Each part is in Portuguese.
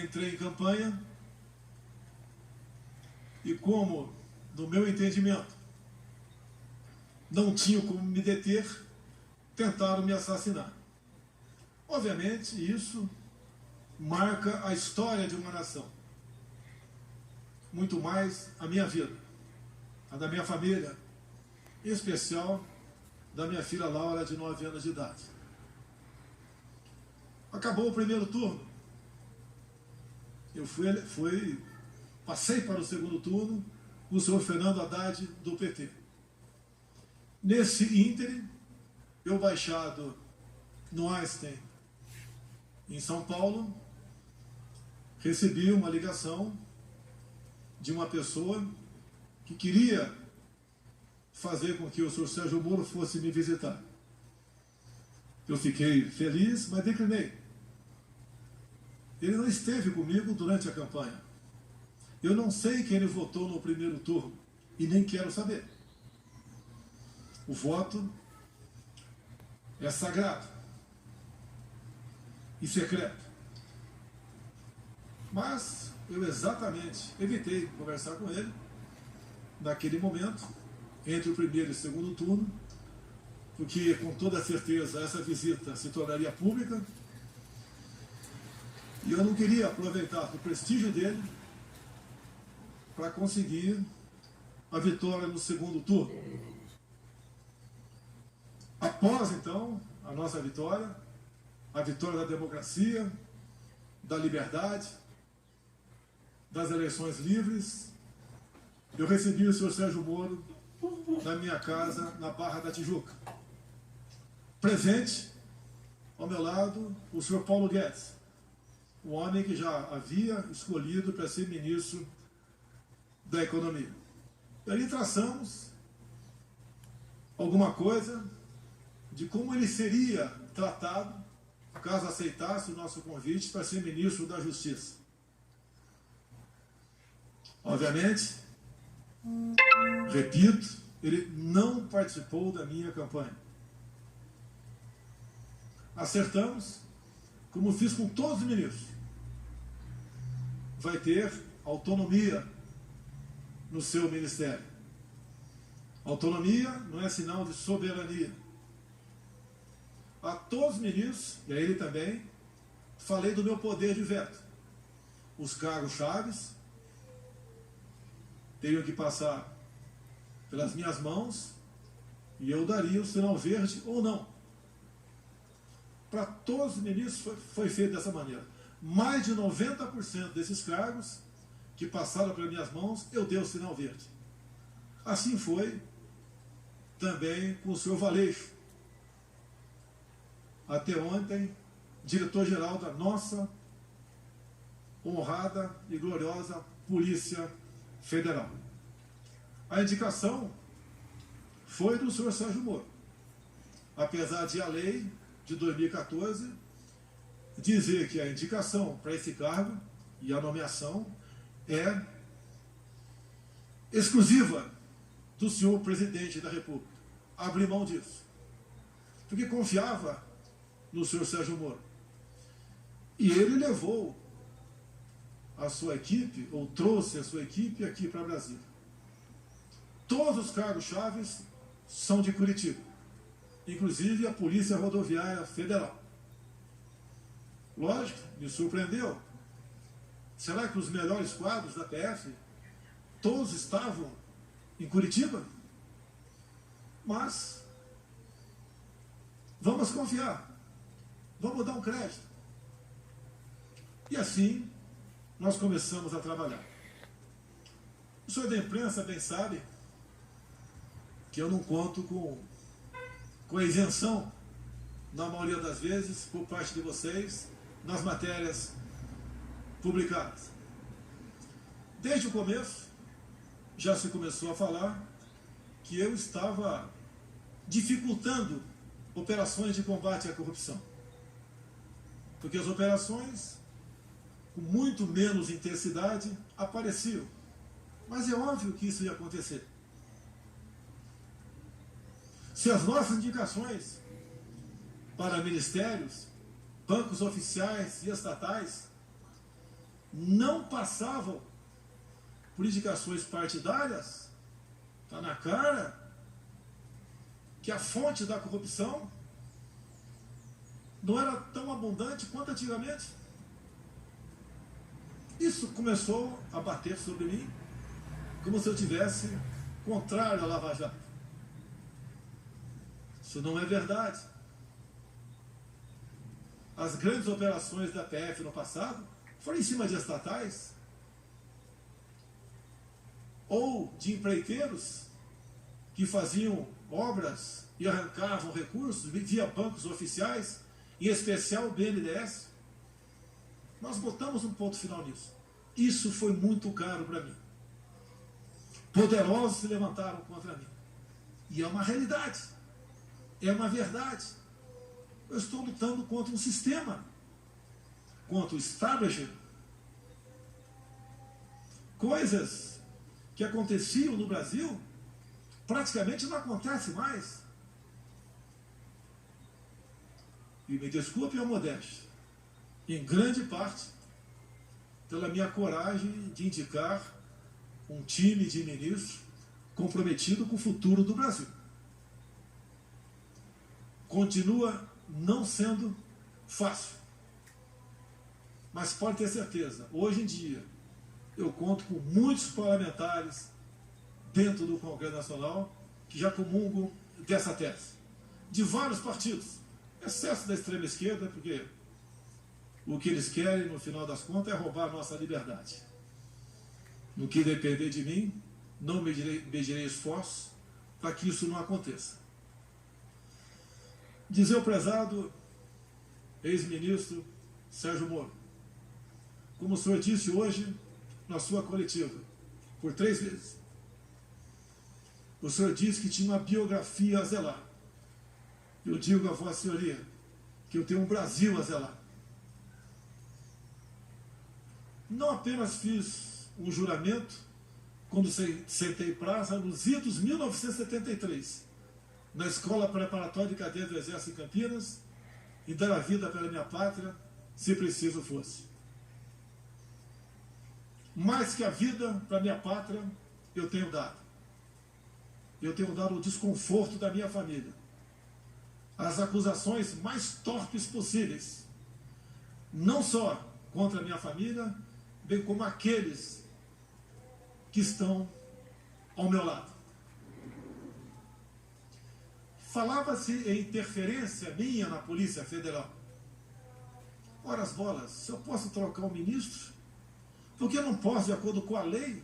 entrei em campanha e, como, no meu entendimento, não tinham como me deter, tentaram me assassinar. Obviamente, isso marca a história de uma nação. Muito mais a minha vida, a da minha família, em especial da minha filha Laura, de 9 anos de idade. Acabou o primeiro turno. Eu passei para o segundo turno com o senhor Fernando Haddad, do PT. Nesse ínterim, eu baixado no Einstein, em São Paulo, recebi uma ligação de uma pessoa que queria fazer com que o senhor Sérgio Moro fosse me visitar. Eu fiquei feliz, mas declinei. Ele não esteve comigo durante a campanha. Eu não sei quem ele votou no primeiro turno e nem quero saber. O voto é sagrado e secreto. Mas eu exatamente evitei conversar com ele naquele momento, entre o primeiro e o segundo turno, porque com toda certeza essa visita se tornaria pública e eu não queria aproveitar o prestígio dele para conseguir a vitória no segundo turno. Após, então, a nossa vitória, a vitória da democracia, da liberdade, das eleições livres, eu recebi o senhor Sérgio Moro na minha casa, na Barra da Tijuca. Presente, ao meu lado, o senhor Paulo Guedes, o homem que já havia escolhido para ser ministro da Economia. E ali traçamos alguma coisa de como ele seria tratado caso aceitasse o nosso convite para ser ministro da Justiça. Obviamente, repito, ele não participou da minha campanha. Acertamos, como fiz com todos os ministros, vai ter autonomia no seu ministério. Autonomia não é sinal de soberania. A todos os ministros, e a ele também, falei do meu poder de veto. Os cargos chaves teriam que passar pelas minhas mãos e eu daria o sinal verde ou não. Para todos os ministros foi feito dessa maneira. Mais de 90% desses cargos que passaram pelas minhas mãos, eu dei o sinal verde. Assim foi também com o senhor Valeixo, até ontem, diretor-geral da nossa honrada e gloriosa Polícia Federal. A indicação foi do senhor Sérgio Moro, apesar de a lei de 2014 dizer que a indicação para esse cargo e a nomeação é exclusiva do senhor presidente da República. Abri mão disso, porque confiava no senhor Sérgio Moro. E ele levou a sua equipe, ou trouxe a sua equipe aqui para Brasília. Todos os cargos chaves são de Curitiba, inclusive a Polícia Rodoviária Federal. Lógico, me surpreendeu. Será que os melhores quadros da PF todos estavam em Curitiba? Mas vamos confiar, vamos dar um crédito. E assim nós começamos a trabalhar. O senhor da imprensa bem sabe que eu não conto com a isenção, na maioria das vezes, por parte de vocês, nas matérias publicadas. Desde o começo, já se começou a falar que eu estava dificultando operações de combate à corrupção. Porque as operações, com muito menos intensidade, apareciam. Mas é óbvio que isso ia acontecer. Se as nossas indicações para ministérios, bancos oficiais e estatais não passavam por indicações partidárias. Está na cara que a fonte da corrupção não era tão abundante quanto antigamente. Isso começou a bater sobre mim como se eu tivesse contrário à Lava Jato. Isso não é verdade. As grandes operações da PF no passado foram em cima de estatais ou de empreiteiros que faziam obras e arrancavam recursos via bancos oficiais, em especial o BNDES. Nós botamos um ponto final nisso. Isso foi muito caro para mim. Poderosos se levantaram contra mim. E é uma realidade. É uma verdade. Eu estou lutando contra um sistema, contra o establishment. Coisas que aconteciam no Brasil praticamente não acontecem mais. E me desculpe a modéstia, em grande parte pela minha coragem de indicar um time de ministros comprometido com o futuro do Brasil. Continua não sendo fácil, mas pode ter certeza, hoje em dia eu conto com muitos parlamentares dentro do Congresso Nacional que já comungam dessa tese, de vários partidos, excesso da extrema esquerda, porque o que eles querem, no final das contas, é roubar a nossa liberdade. No que depender de mim, não medirei esforço para que isso não aconteça. Dizer ao prezado ex-ministro Sérgio Moro, como o senhor disse hoje na sua coletiva, por 3 vezes, o senhor disse que tinha uma biografia a zelar. Eu digo a vossa senhoria que eu tenho um Brasil a zelar. Não apenas fiz um juramento quando sentei praça nos idos 1973, na Escola Preparatória de Cadeia do Exército em Campinas, e dar a vida pela minha pátria, se preciso fosse. Mais que a vida para minha pátria, eu tenho dado. Eu tenho dado o desconforto da minha família, as acusações mais torpes possíveis, não só contra a minha família, bem como aqueles que estão ao meu lado. Falava-se em interferência minha na Polícia Federal. Ora as bolas, se eu posso trocar o ministro, por que eu não posso, de acordo com a lei,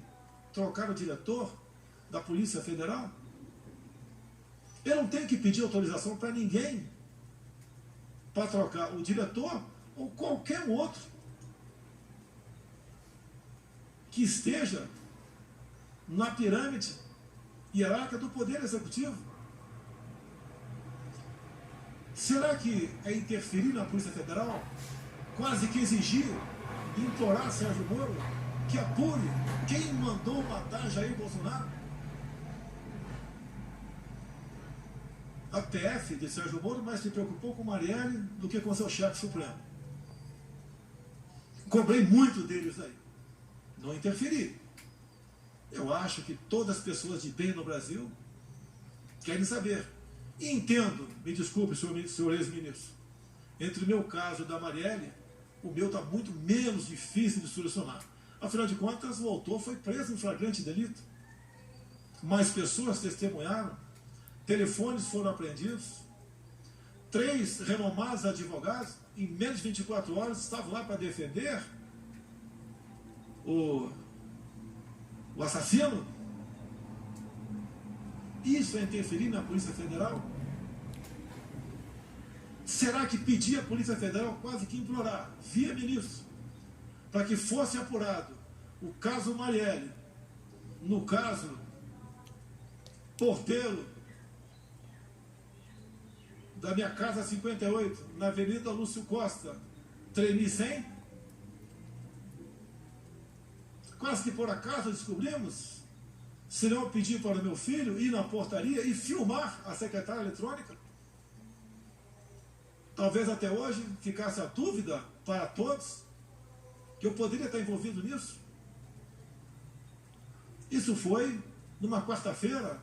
trocar o diretor da Polícia Federal? Eu não tenho que pedir autorização para ninguém para trocar o diretor ou qualquer outro que esteja na pirâmide hierárquica do Poder Executivo. Será que é interferir na Polícia Federal? Quase que exigir, implorar Sérgio Moro que apure quem mandou matar Jair Bolsonaro? A PF de Sérgio Moro mais se preocupou com Marielle do que com seu chefe supremo. Cobrei muito deles aí. Não interferi. Eu acho que todas as pessoas de bem no Brasil querem saber. E entendo, me desculpe, senhor ex-ministro, entre o meu caso e o da Marielle, o meu está muito menos difícil de solucionar. Afinal de contas, o autor foi preso em flagrante delito. Mais pessoas testemunharam, telefones foram apreendidos, 3 renomados advogados, em menos de 24 horas, estavam lá para defender o assassino. Isso é interferir na Polícia Federal? Será que pedir à Polícia Federal, quase que implorar, via ministro, para que fosse apurado o caso Marielle, no caso porteiro da minha casa 58, na Avenida Lúcio Costa, 3100? Quase que por acaso descobrimos, se não pedir para o meu filho ir na portaria e filmar a secretária eletrônica. Talvez até hoje ficasse a dúvida para todos que eu poderia estar envolvido nisso? Isso foi numa quarta-feira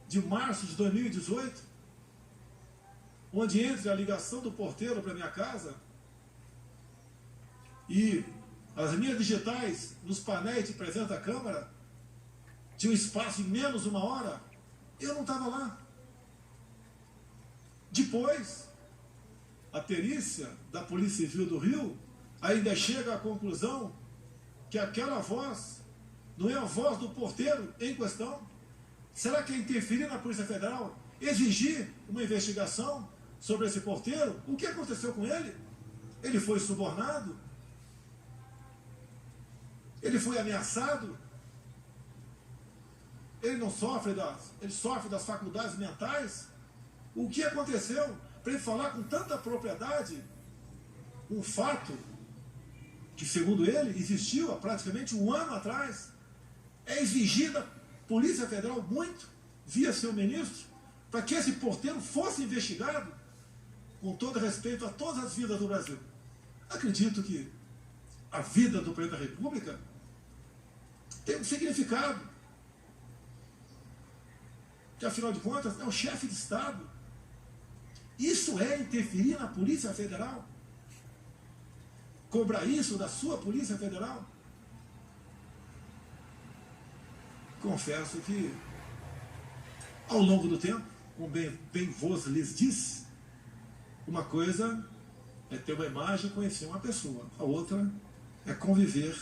de março de 2018, onde entre a ligação do porteiro para minha casa e as minhas digitais nos painéis de presença da Câmara tinha um espaço de menos de 1 hora, eu não estava lá. Depois, a perícia da Polícia Civil do Rio ainda chega à conclusão que aquela voz não é a voz do porteiro em questão. Será que é interferir na Polícia Federal, exigir uma investigação sobre esse porteiro? O que aconteceu com ele? Ele foi subornado? Ele foi ameaçado? Ele não sofre ele sofre das faculdades mentais? O que aconteceu para ele falar com tanta propriedade um fato que, segundo ele, existiu há praticamente 1 ano atrás? É exigir da Polícia Federal muito, via seu ministro, para que esse porteiro fosse investigado, com todo respeito a todas as vidas do Brasil. Acredito que a vida do presidente da República tem um significado, que afinal de contas é o chefe de Estado. Isso é interferir na Polícia Federal? Cobrar isso da sua Polícia Federal? Confesso que, ao longo do tempo, como bem vos lhes disse, uma coisa é ter uma imagem e conhecer uma pessoa, a outra é conviver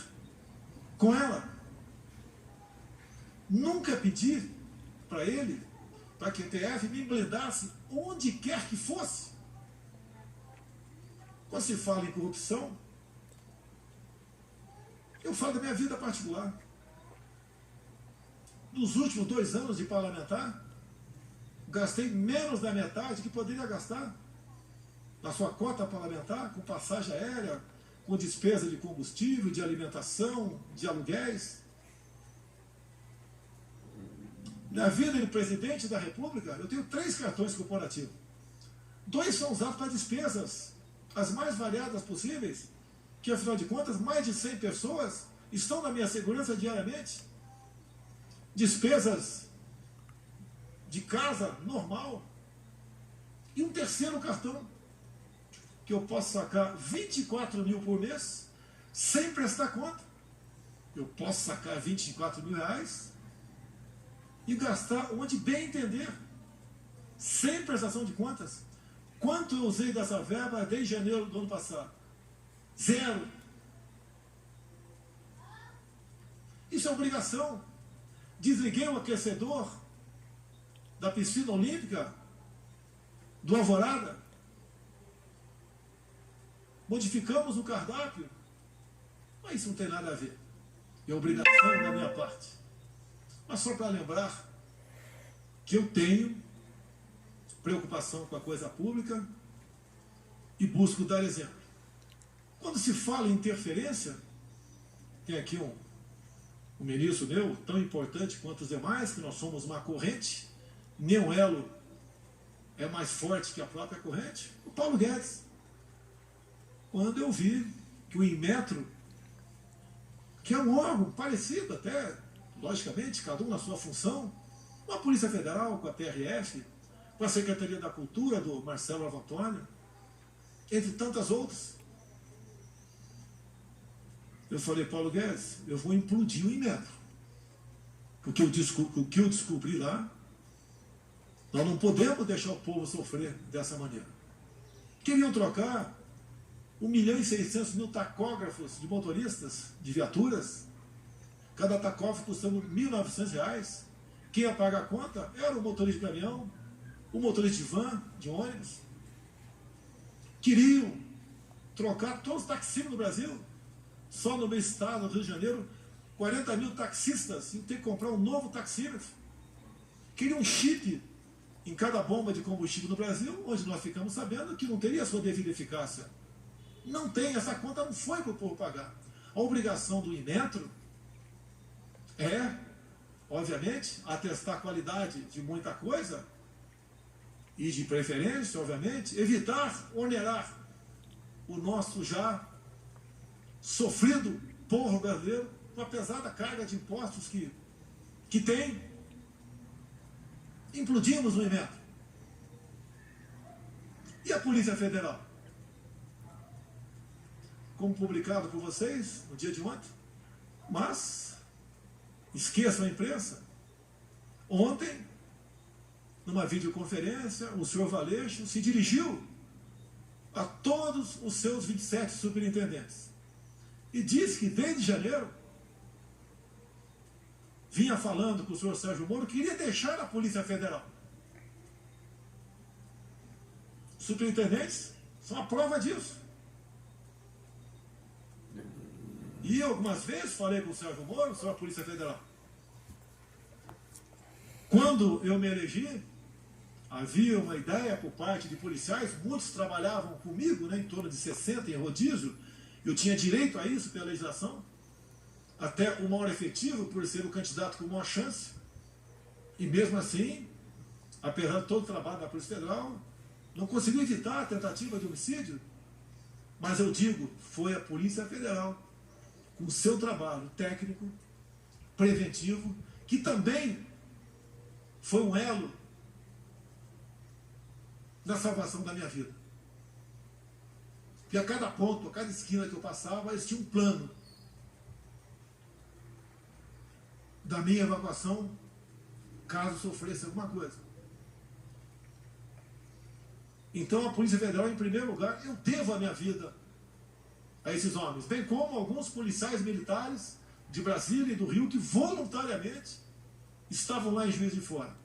com ela. Nunca pedi para ele, para que a TF me blindasse onde quer que fosse. Quando se fala em corrupção, eu falo da minha vida particular. Nos últimos 2 anos de parlamentar, gastei menos da metade que poderia gastar na sua cota parlamentar, com passagem aérea, com despesa de combustível, de alimentação, de aluguéis. Na vida de presidente da República, eu tenho 3 cartões corporativos. 2 são usados para despesas as mais variadas possíveis, que afinal de contas, mais de 100 pessoas estão na minha segurança diariamente. Despesas de casa normal. E um 3º cartão, que eu posso sacar 24 mil por mês, sem prestar conta. Eu posso sacar 24 mil reais e gastar onde bem entender, sem prestação de contas. Quanto eu usei dessa verba desde janeiro do ano passado? 0. Isso é obrigação. Desliguei o aquecedor da piscina olímpica do Alvorada. Modificamos o cardápio. Mas isso não tem nada a ver. É obrigação da minha parte. Mas só para lembrar que eu tenho preocupação com a coisa pública e busco dar exemplo. Quando se fala em interferência, tem aqui um ministro meu, tão importante quanto os demais, que nós somos uma corrente, nenhum elo é mais forte que a própria corrente, o Paulo Guedes. Quando eu vi que o Inmetro, que é um órgão parecido até, logicamente, cada um na sua função, com a Polícia Federal, com a PRF, com a Secretaria da Cultura, do Marcelo Alvo Antônio, entre tantas outras. Eu falei, Paulo Guedes, eu vou implodir o Inmetro. Porque o que eu descobri lá, nós não podemos deixar o povo sofrer dessa maneira. Queriam trocar 1.600.000 tacógrafos de motoristas, de viaturas, cada tacógrafo custando R$ 1.900. Quem ia pagar a conta era o motorista de caminhão, o motorista de van, de ônibus. Queriam trocar todos os taxistas no Brasil. Só no meu estado, no Rio de Janeiro, 40 mil taxistas iam ter que comprar um novo taxímetro. Queriam um chip em cada bomba de combustível no Brasil, onde nós ficamos sabendo que não teria a sua devida eficácia. Não tem, essa conta não foi para o povo pagar. A obrigação do Inmetro é, obviamente, atestar a qualidade de muita coisa e, de preferência, obviamente, evitar onerar o nosso já sofrido povo brasileiro, com a pesada carga de impostos que tem. Implodimos no IMET. E a Polícia Federal? Como publicado por vocês no dia de ontem, mas esqueçam a imprensa. Ontem, numa videoconferência, o senhor Valeixo se dirigiu a todos os seus 27 superintendentes e disse que desde janeiro vinha falando com o senhor Sérgio Moro que iria deixar a Polícia Federal. Superintendentes são a prova disso. E eu algumas vezes falei com o Sérgio Moro sobre a Polícia Federal. Quando eu me elegi, havia uma ideia por parte de policiais, muitos trabalhavam comigo, né, em torno de 60 em rodízio, eu tinha direito a isso pela legislação, até o maior efetivo por ser o candidato com maior chance, e mesmo assim, apesar de todo o trabalho da Polícia Federal, não conseguiu evitar a tentativa de homicídio, mas eu digo, foi a Polícia Federal, com o seu trabalho técnico, preventivo, que também foi um elo na salvação da minha vida. E a cada ponto, a cada esquina que eu passava, existia um plano da minha evacuação, caso sofresse alguma coisa. Então a Polícia Federal, em primeiro lugar, eu devo a minha vida a esses homens, bem como alguns policiais militares de Brasília e do Rio que voluntariamente estavam lá em Juiz de Fora.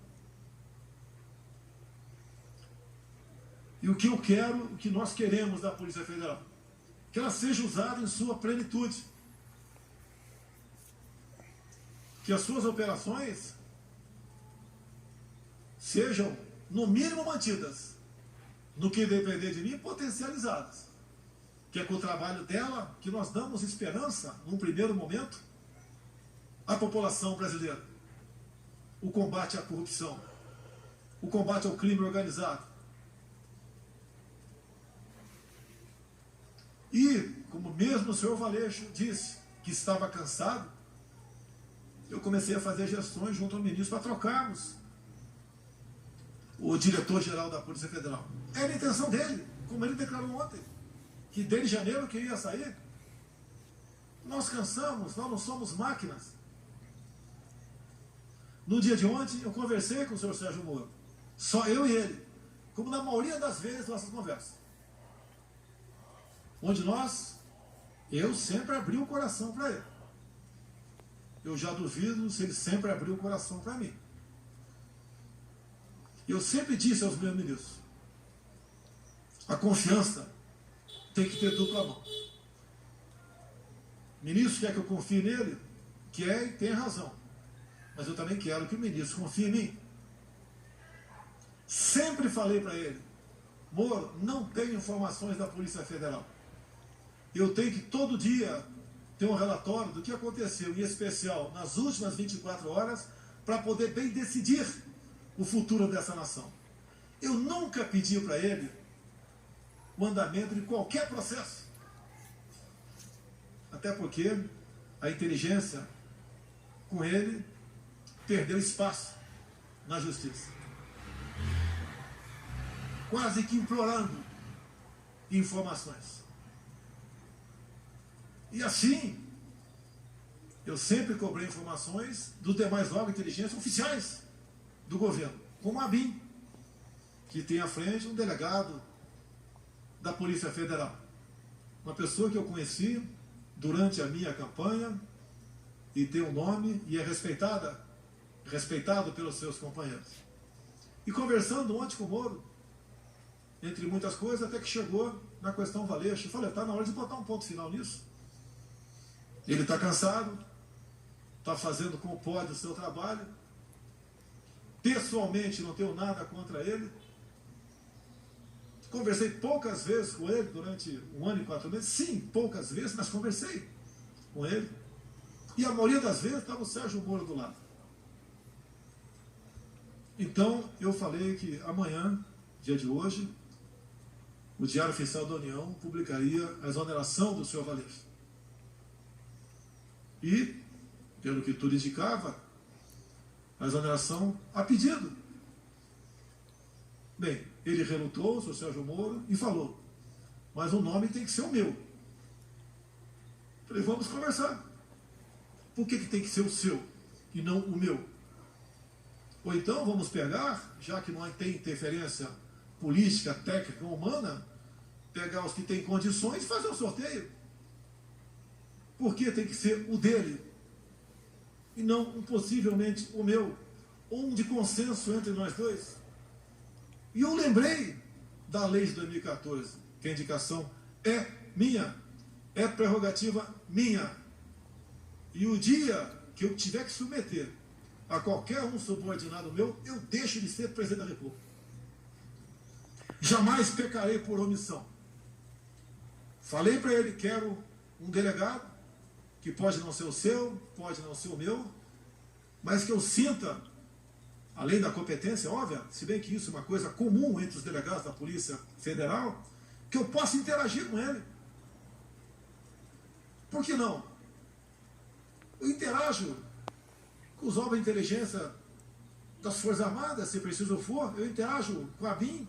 E o que eu quero, o que nós queremos da Polícia Federal, que ela seja usada em sua plenitude, que as suas operações sejam, no mínimo, mantidas, no que depender de mim, potencializadas. Que é com o trabalho dela que nós damos esperança, num primeiro momento, à população brasileira. O combate à corrupção, o combate ao crime organizado. E, como mesmo o senhor Valeixo disse que estava cansado, eu comecei a fazer gestões junto ao ministro para trocarmos o diretor-geral da Polícia Federal. Era a intenção dele, como ele declarou ontem, que desde janeiro que ia sair. Nós cansamos, nós não somos máquinas. No dia de ontem, eu conversei com o senhor Sérgio Moro. Só eu e ele. Como na maioria das vezes nossas conversas. Onde eu sempre abri o coração para ele. Eu já duvido se ele sempre abriu o coração para mim. Eu sempre disse aos meus ministros, a confiança tem que ter dupla mão. O ministro quer que eu confie nele? Quer e tem razão. Mas eu também quero que o ministro confie em mim. Sempre falei para ele, Moro, não tenho informações da Polícia Federal. Eu tenho que todo dia ter um relatório do que aconteceu, em especial nas últimas 24 horas, para poder bem decidir o futuro dessa nação. Eu nunca pedi para ele o andamento de qualquer processo. Até porque a inteligência com ele perdeu espaço na justiça. Quase que implorando informações. E assim, eu sempre cobrei informações dos demais órgãos de inteligência oficiais do governo, como a ABIN, que tem à frente um delegado da Polícia Federal. Uma pessoa que eu conheci durante a minha campanha e tem um nome e é respeitado pelos seus companheiros. E conversando ontem com o Moro, entre muitas coisas, até que chegou na questão Valeixo. Eu falei, está na hora de botar um ponto final nisso. Ele está cansado, está fazendo como pode o seu trabalho. Pessoalmente não tenho nada contra ele. Conversei poucas vezes com ele durante 1 ano e 4 meses. Sim, poucas vezes, mas conversei com ele. E a maioria das vezes estava o Sérgio Moro do lado. Então, eu falei que amanhã, dia de hoje, o Diário Oficial da União publicaria a exoneração do senhor Valeixo. E, pelo que tudo indicava, a exoneração a pedido. Bem, ele relutou, o senhor Sérgio Moro, e falou: mas o nome tem que ser o meu. Falei: vamos conversar. Por que tem que ser o seu e não o meu? Ou então vamos pegar, já que não tem interferência política, técnica, humana, pegar os que têm condições e fazer um sorteio. Por que tem que ser o dele e não possivelmente o meu? Ou um de consenso entre nós dois? E eu lembrei da lei de 2014, que a indicação é minha, é prerrogativa minha. E o dia que eu tiver que submeter a qualquer um subordinado meu, eu deixo de ser presidente da República. Jamais pecarei por omissão. Falei para ele: quero um delegado, que pode não ser o seu, pode não ser o meu, mas que eu sinta, além da competência óbvia, se bem que isso é uma coisa comum entre os delegados da Polícia Federal, que eu possa interagir com ele. Por que não? Eu interajo com os órgãos de inteligência das Forças Armadas, se preciso for, eu interajo com a BIM,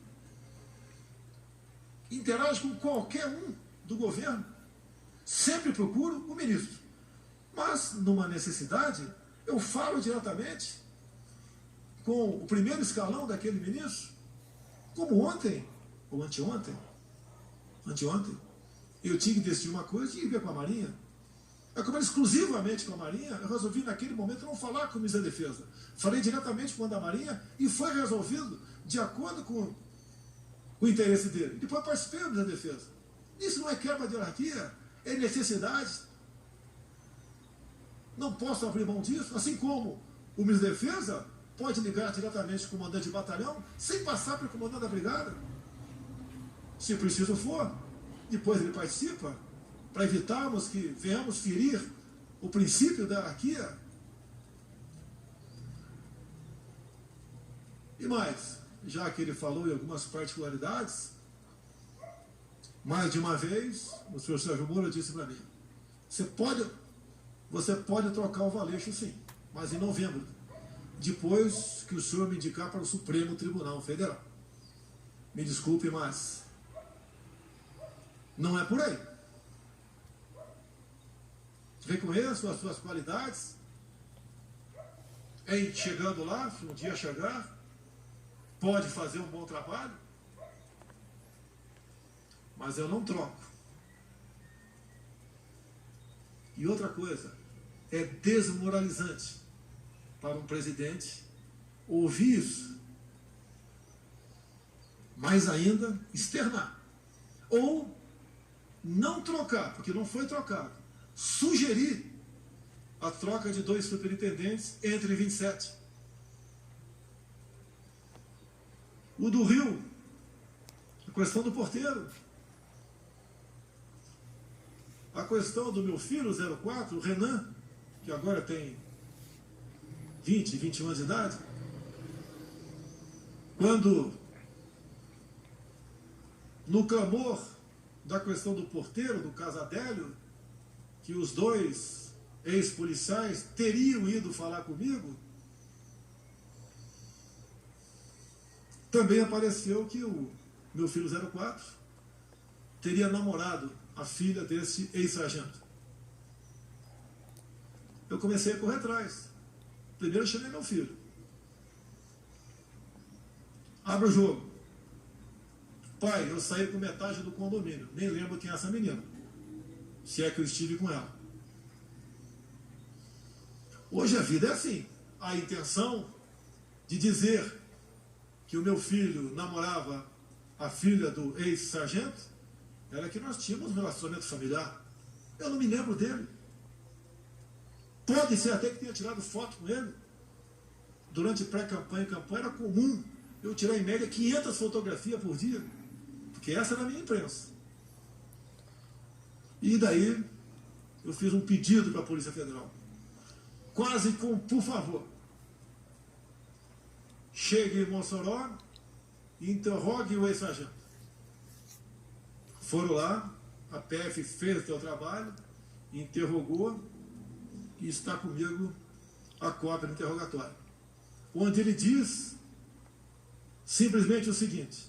interajo com qualquer um do governo, sempre procuro o ministro. Mas, numa necessidade, eu falo diretamente com o primeiro escalão daquele ministro, como ontem, ou anteontem, eu tinha que decidir uma coisa e ir ver com a Marinha. Eu comendo exclusivamente com a Marinha, eu resolvi naquele momento não falar com o ministro da Defesa. Falei diretamente com o da Marinha e foi resolvido de acordo com o interesse dele. Depois participei do ministro da Defesa. Isso não é quebra de hierarquia, é necessidade. Não posso abrir mão disso, assim como o ministro da Defesa pode ligar diretamente com o comandante de batalhão sem passar pelo comandante da brigada. Se preciso for, depois ele participa, para evitarmos que venhamos ferir o princípio da hierarquia. E mais, já que ele falou em algumas particularidades, mais de uma vez, o senhor Sérgio Moro disse para mim: você pode trocar o Valeixo sim, mas em novembro, depois que o senhor me indicar para o Supremo Tribunal Federal. Me desculpe, mas não é por aí. Reconheço as suas qualidades em chegando lá, se um dia chegar, pode fazer um bom trabalho, mas eu não troco. E outra coisa, é desmoralizante para um presidente ouvir isso, mais ainda, externar, ou não trocar, porque não foi trocado, sugerir a troca de 2 superintendentes entre 27. O do Rio, a questão do porteiro. A questão do meu filho 04, o Renan, que agora tem 20, 21 anos de idade. Quando, no clamor da questão do porteiro, do caso Adélio, que os 2 ex-policiais teriam ido falar comigo, também apareceu que o meu filho 04 teria namorado a filha desse ex-sargento. Eu comecei a correr atrás. Primeiro eu chamei meu filho. Abre o jogo. Pai, eu saí com metade do condomínio. Nem lembro quem é essa menina, se é que eu estive com ela. Hoje a vida é assim. A intenção de dizer que o meu filho namorava a filha do ex-sargento era que nós tínhamos um relacionamento familiar. Eu não me lembro dele. Pode ser até que tenha tirado foto com ele. Durante pré-campanha e campanha era comum eu tirar em média 500 fotografias por dia, porque essa era a minha imprensa. E daí eu fiz um pedido para a Polícia Federal, quase com por favor, chegue em Mossoró e interrogue o ex-sargento. Foram lá, a PF fez o seu trabalho, interrogou, e está comigo a cópia do interrogatório, onde ele diz simplesmente o seguinte: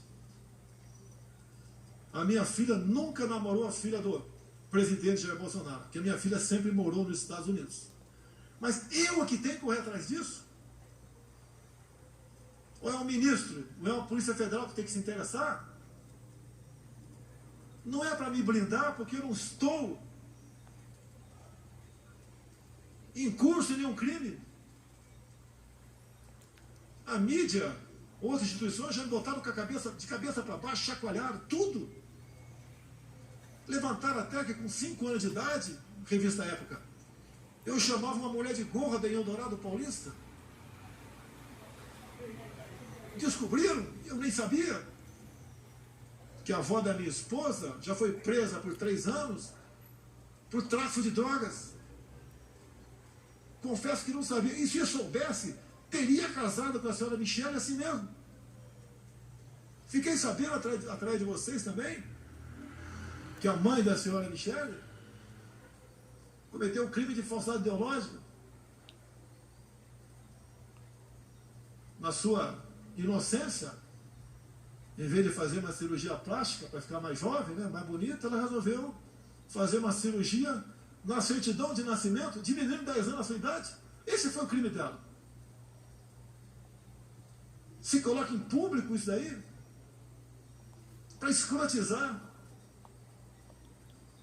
a minha filha nunca namorou a filha do presidente Jair Bolsonaro, que a minha filha sempre morou nos Estados Unidos. Mas eu aqui tenho que correr atrás disso? Ou é um ministro, ou é uma Polícia Federal que tem que se interessar? Não é para me blindar, porque eu não estou em curso em nenhum crime. A mídia, outras instituições já me botaram de cabeça para baixo, chacoalharam tudo. Levantaram até que com 5 anos de idade, revista Época, eu chamava uma mulher de gorda em Eldorado Paulista. Descobriram, eu nem sabia, que a avó da minha esposa já foi presa por 3 anos por tráfico de drogas. Confesso que não sabia. E se eu soubesse, teria casado com a senhora Michele assim mesmo. Fiquei sabendo atrás de vocês também que a mãe da senhora Michele cometeu um crime de falsidade ideológica na sua inocência. Em vez de fazer uma cirurgia plástica para ficar mais jovem, né, mais bonita, ela resolveu fazer uma cirurgia na certidão de nascimento, diminuindo 10 anos a sua idade. Esse foi o crime dela. Se coloca em público isso daí para escrotizar,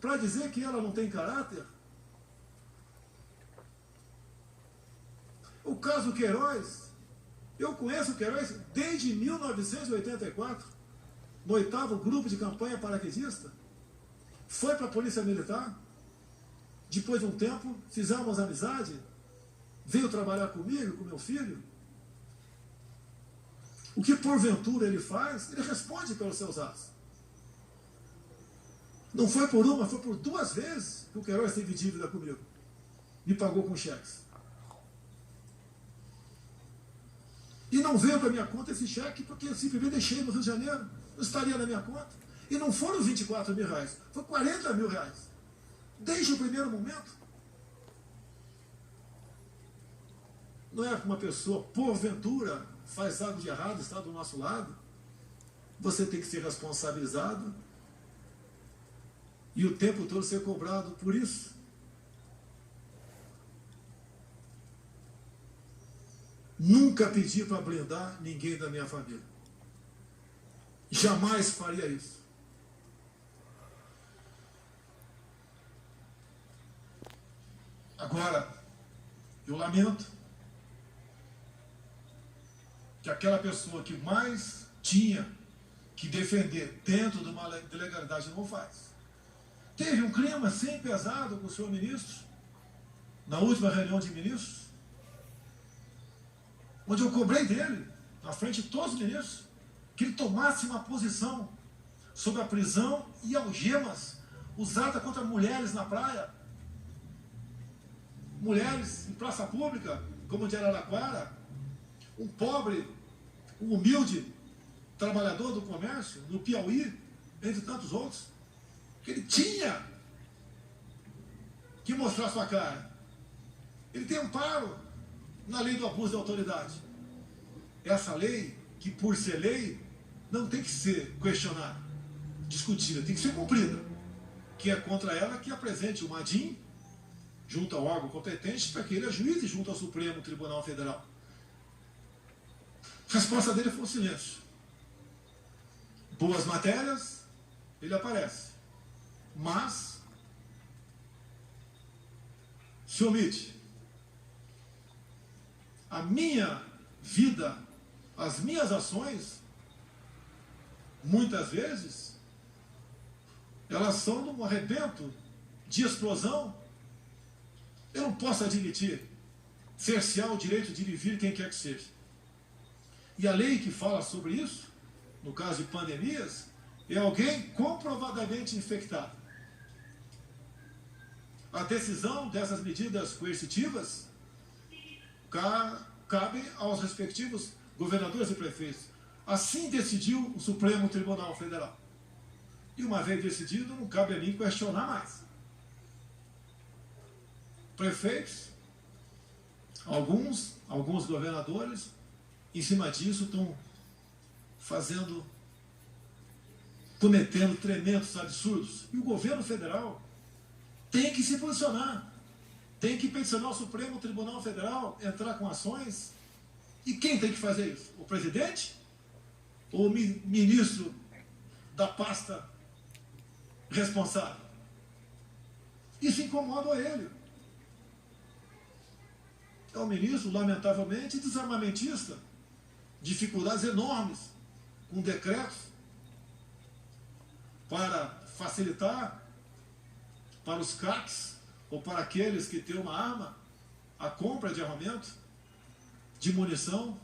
para dizer que ela não tem caráter. O caso Queiroz, eu conheço o Queiroz desde 1984, no 8º grupo de campanha paraquedista. Foi para a Polícia Militar. Depois de um tempo, fizemos amizade. Veio trabalhar comigo, com meu filho. O que porventura ele faz, ele responde pelos seus atos. Não foi por uma, foi por 2 vezes que o Queiroz teve dívida comigo. Me pagou com cheques. E não veio para minha conta esse cheque porque eu simplesmente deixei no Rio de Janeiro. Não estaria na minha conta. E não foram 24 mil reais, foi 40 mil reais. Desde o primeiro momento. Não é que uma pessoa, porventura, faz algo de errado, está do nosso lado. Você tem que ser responsabilizado e o tempo todo ser cobrado por isso. Nunca pedi para blindar ninguém da minha família. Jamais faria isso. Agora, eu lamento que aquela pessoa que mais tinha que defender dentro de uma legalidade não faz. Teve um clima assim pesado com o senhor ministro, na última reunião de ministros, onde eu cobrei dele, na frente de todos os ministros, que ele tomasse uma posição sobre a prisão e algemas usada contra mulheres na praia, mulheres em praça pública, como de Araraquara, um pobre, um humilde trabalhador do comércio, no Piauí, entre tantos outros, que ele tinha que mostrar sua cara. Ele tem amparo na lei do abuso de autoridade. Essa lei, que por ser lei, não tem que ser questionada, discutida, tem que ser cumprida. Que é contra ela que apresente o MADIM junto ao órgão competente para que ele ajuize junto ao Supremo Tribunal Federal. A resposta dele foi um silêncio. Boas matérias, ele aparece. Mas se omite. A minha vida, as minhas ações, muitas vezes, elas são num arrebento de explosão. Eu não posso admitir cercear o direito de ir e vir quem quer que seja. E a lei que fala sobre isso, no caso de pandemias, é alguém comprovadamente infectado. A decisão dessas medidas coercitivas cabe aos respectivos governadores e prefeitos. Assim decidiu o Supremo Tribunal Federal. E uma vez decidido, não cabe a mim questionar mais. Prefeitos Alguns governadores, em cima disso, estão cometendo tremendos absurdos. E o governo federal tem que se posicionar, tem que peticionar o Supremo Tribunal Federal, entrar com ações. E quem tem que fazer isso? O presidente? Ou o ministro da pasta responsável? Isso incomoda ele. É o ministro, lamentavelmente, desarmamentista, dificuldades enormes com decretos para facilitar para os CACs ou para aqueles que têm uma arma a compra de armamento, de munição.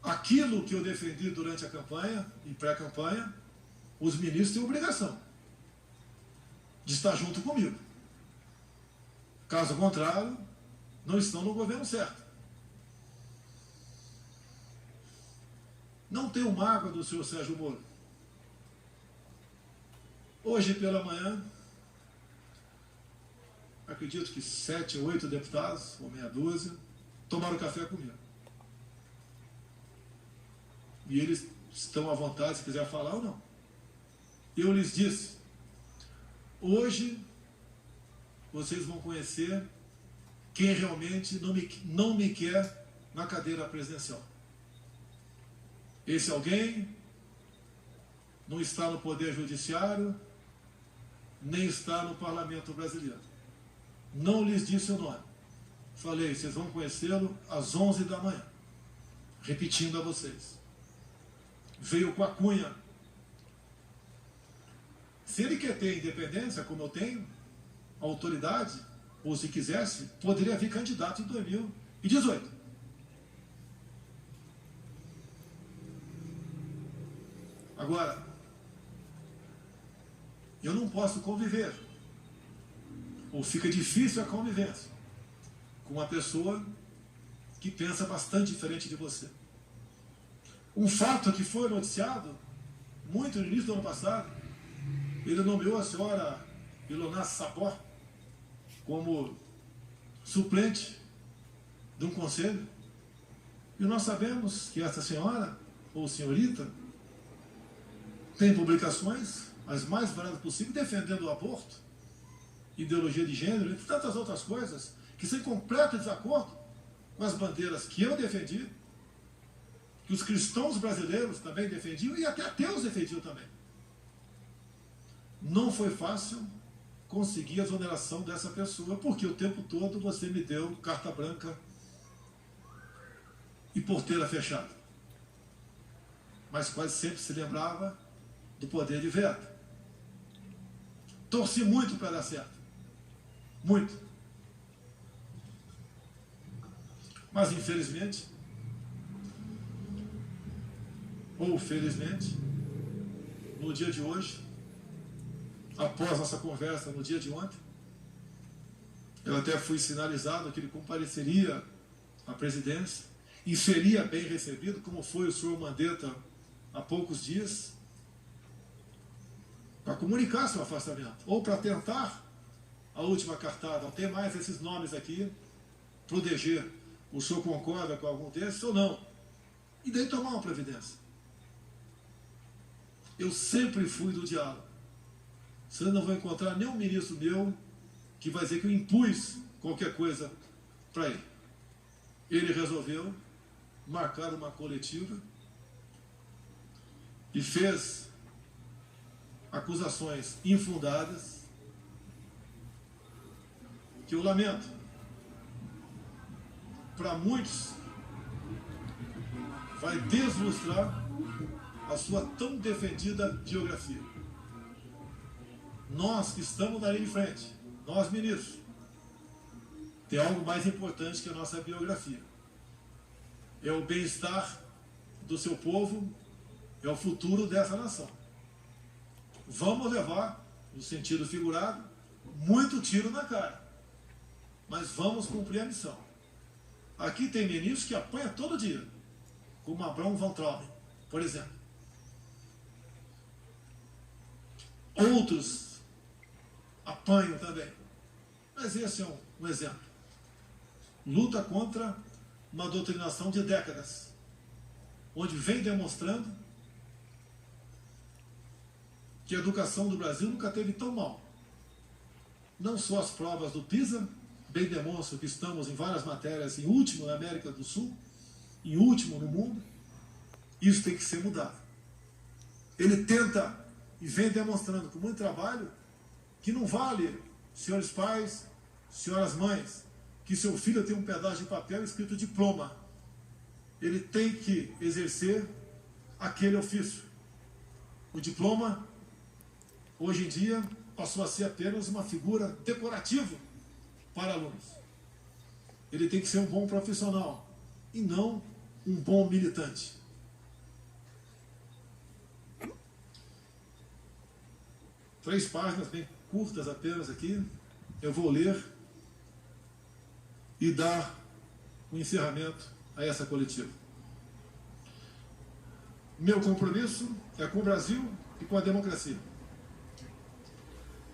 Aquilo que eu defendi durante a campanha e pré-campanha, os ministros têm obrigação de estar junto comigo. Caso contrário, não estão no governo certo. Não tenho mágoa do senhor Sérgio Moro. Hoje pela manhã, acredito que 7 ou 8 deputados, ou meia dúzia, tomaram café comigo. E eles estão à vontade, se quiser falar ou não. Eu lhes disse, hoje vocês vão conhecer quem realmente não me quer na cadeira presidencial. Esse alguém não está no Poder Judiciário, nem está no Parlamento Brasileiro. Não lhes disse o nome. Falei, vocês vão conhecê-lo às 11 da manhã. Repetindo a vocês. Veio com a cunha. Se ele quer ter independência, como eu tenho, autoridade, ou se quisesse, poderia vir candidato em 2018. Agora, eu não posso conviver, ou fica difícil a convivência, com uma pessoa que pensa bastante diferente de você. Um fato que foi noticiado muito no início do ano passado, ele nomeou a senhora Ilona Sapor como suplente de um conselho. E nós sabemos que essa senhora, ou senhorita, tem publicações, as mais variadas possíveis, defendendo o aborto, ideologia de gênero, entre tantas outras coisas, que são em completo desacordo com as bandeiras que eu defendi, que os cristãos brasileiros também defendiam, e até ateus defendiam também. Não foi fácil conseguir a exoneração dessa pessoa, porque o tempo todo você me deu carta branca e porteira fechada. Mas quase sempre se lembrava do poder de veto. Torci muito para dar certo. Muito. Mas infelizmente, ou felizmente, no dia de hoje, após nossa conversa no dia de ontem, eu até fui sinalizado que ele compareceria à presidência e seria bem recebido, como foi o senhor Mandetta há poucos dias, para comunicar seu afastamento, ou para tentar a última cartada. Não tem mais esses nomes aqui, proteger. O senhor concorda com algum desses ou não? E daí tomar uma providência. Eu sempre fui do diálogo. Você não vai encontrar nenhum ministro meu que vai dizer que eu impus qualquer coisa para ele. Ele resolveu marcar uma coletiva e fez acusações infundadas que eu lamento. Para muitos, vai deslustrar a sua tão defendida biografia. Nós que estamos na linha de frente, nós ministros, tem algo mais importante que a nossa biografia. É o bem-estar do seu povo, é o futuro dessa nação. Vamos levar, no sentido figurado, muito tiro na cara. Mas vamos cumprir a missão. Aqui tem ministros que apanham todo dia, como Abraham Van Trauben, por exemplo. Outros apanham também. Mas esse é um exemplo. Luta contra uma doutrinação de décadas, onde vem demonstrando que a educação do Brasil nunca teve tão mal. Não só as provas do PISA, bem demonstram que estamos em várias matérias em último na América do Sul, em último no mundo. Isso tem que ser mudado. Ele tenta e vem demonstrando com muito trabalho que não vale, senhores pais, senhoras mães, que seu filho tem um pedaço de papel escrito diploma. Ele tem que exercer aquele ofício. O diploma, hoje em dia, passou a ser apenas uma figura decorativa para alunos. Ele tem que ser um bom profissional e não um bom militante. Três páginas bem curtas apenas aqui. Eu vou ler e dar um encerramento a essa coletiva. Meu compromisso é com o Brasil e com a democracia.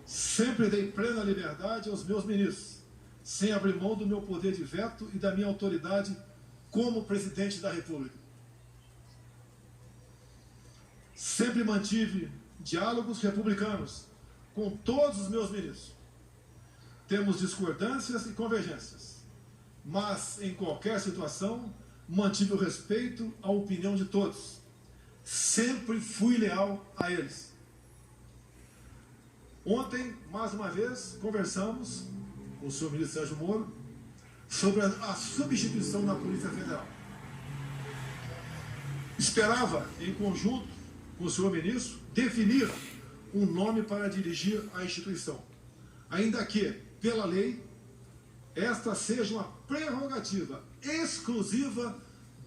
Sempre dei plena liberdade aos meus ministros, sem abrir mão do meu poder de veto e da minha autoridade como presidente da República. Sempre mantive diálogos republicanos com todos os meus ministros. Temos discordâncias e convergências, mas em qualquer situação mantive o respeito à opinião de todos. Sempre fui leal a eles. Ontem, mais uma vez, conversamos com o senhor ministro Sérgio Moro sobre a substituição da Polícia Federal. Esperava, em conjunto com o senhor ministro, definir um nome para dirigir a instituição, ainda que, pela lei, esta seja uma prerrogativa exclusiva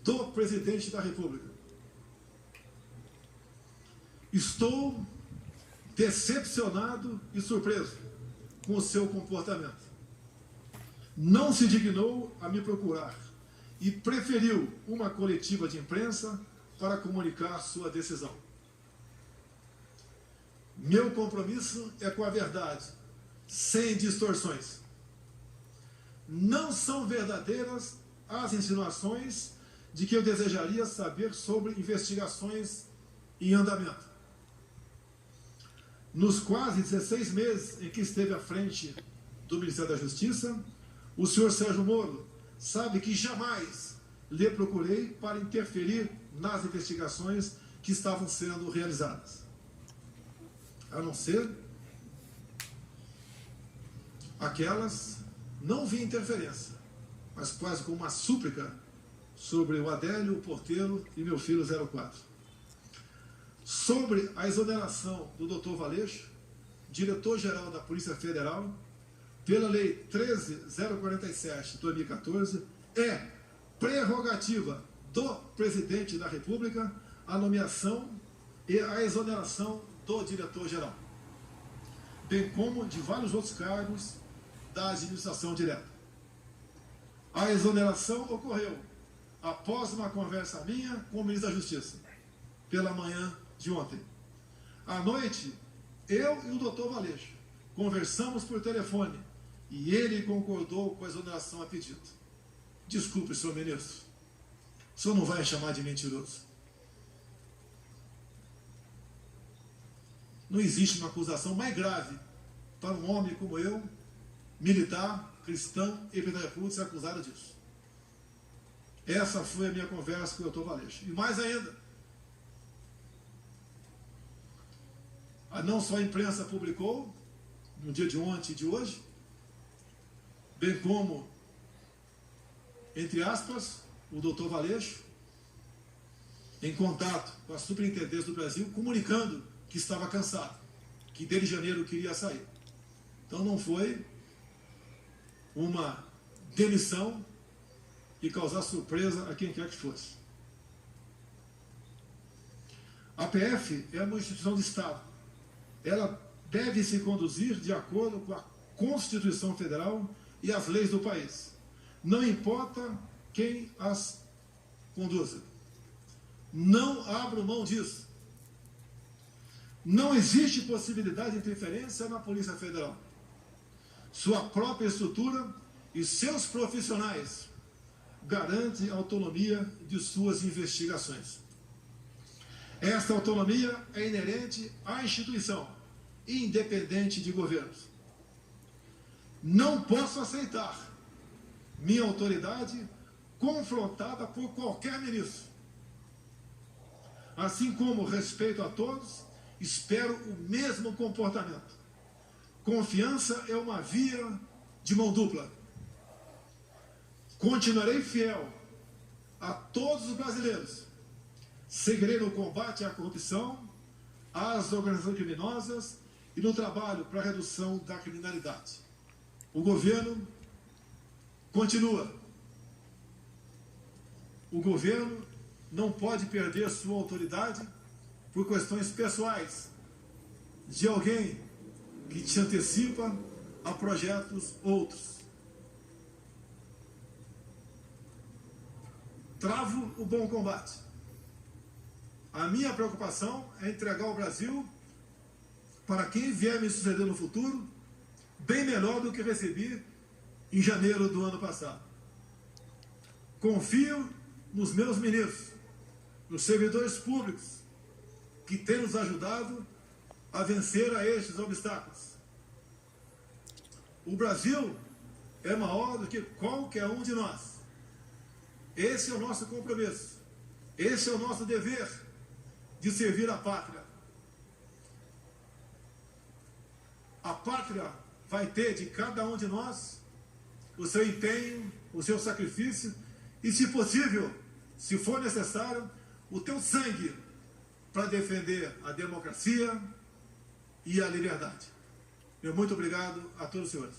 do presidente da República. Estou decepcionado e surpreso com o seu comportamento. Não se dignou a me procurar e preferiu uma coletiva de imprensa para comunicar sua decisão. Meu compromisso é com a verdade, sem distorções. Não são verdadeiras as insinuações de que eu desejaria saber sobre investigações em andamento. Nos quase 16 meses em que esteve à frente do Ministério da Justiça, o senhor Sérgio Moro sabe que jamais lhe procurei para interferir nas investigações que estavam sendo realizadas. A não ser aquelas, não vi interferência, mas quase como uma súplica sobre o Adélio, o Porteiro e meu filho 04. Sobre a exoneração do Dr. Valeixo, diretor-geral da Polícia Federal, pela Lei 13.047 de 2014, é prerrogativa do Presidente da República a nomeação e a exoneração do diretor-geral, bem como de vários outros cargos da administração direta. A exoneração ocorreu após uma conversa minha com o ministro da Justiça, pela manhã de ontem. À noite, eu e o doutor Valeixo conversamos por telefone e ele concordou com a exoneração a pedido. Desculpe, senhor ministro, o senhor não vai me chamar de mentiroso. Não existe uma acusação mais grave para um homem como eu, militar, cristão e presidente da República, ser acusado disso. Essa foi a minha conversa com o doutor Valeixo. E mais ainda, não só a imprensa publicou, no dia de ontem e de hoje, bem como, entre aspas, o doutor Valeixo, em contato com a Superintendência do Brasil, comunicando que estava cansado, que desde janeiro queria sair. Então não foi uma demissão e causar surpresa a quem quer que fosse. A PF é uma instituição de Estado. Ela deve se conduzir de acordo com a Constituição Federal e as leis do país. Não importa quem as conduza. Não abro mão disso. Não existe possibilidade de interferência na Polícia Federal. sua própria estrutura e seus profissionais, garante a autonomia de suas investigações. Esta autonomia é inerente à instituição, independente de governos. Não posso aceitar minha autoridade confrontada por qualquer ministro. Assim como respeito a todos, espero o mesmo comportamento. Confiança é uma via de mão dupla. Continuarei fiel a todos os brasileiros. Seguirei no combate à corrupção, às organizações criminosas e no trabalho para a redução da criminalidade. O governo continua. O governo não pode perder sua autoridade por questões pessoais de alguém que te antecipa a projetos outros. Travo o bom combate. A minha preocupação é entregar o Brasil para quem vier me suceder no futuro bem melhor do que recebi em janeiro do ano passado. Confio nos meus ministros, nos servidores públicos que têm nos ajudado a vencer a estes obstáculos. O Brasil é maior do que qualquer um de nós. Esse é o nosso compromisso. Esse é o nosso dever de servir a pátria. A pátria vai ter de cada um de nós o seu empenho, o seu sacrifício e, se possível, se for necessário, o teu sangue para defender a democracia e a liberdade. Meu muito obrigado a todos os senhores.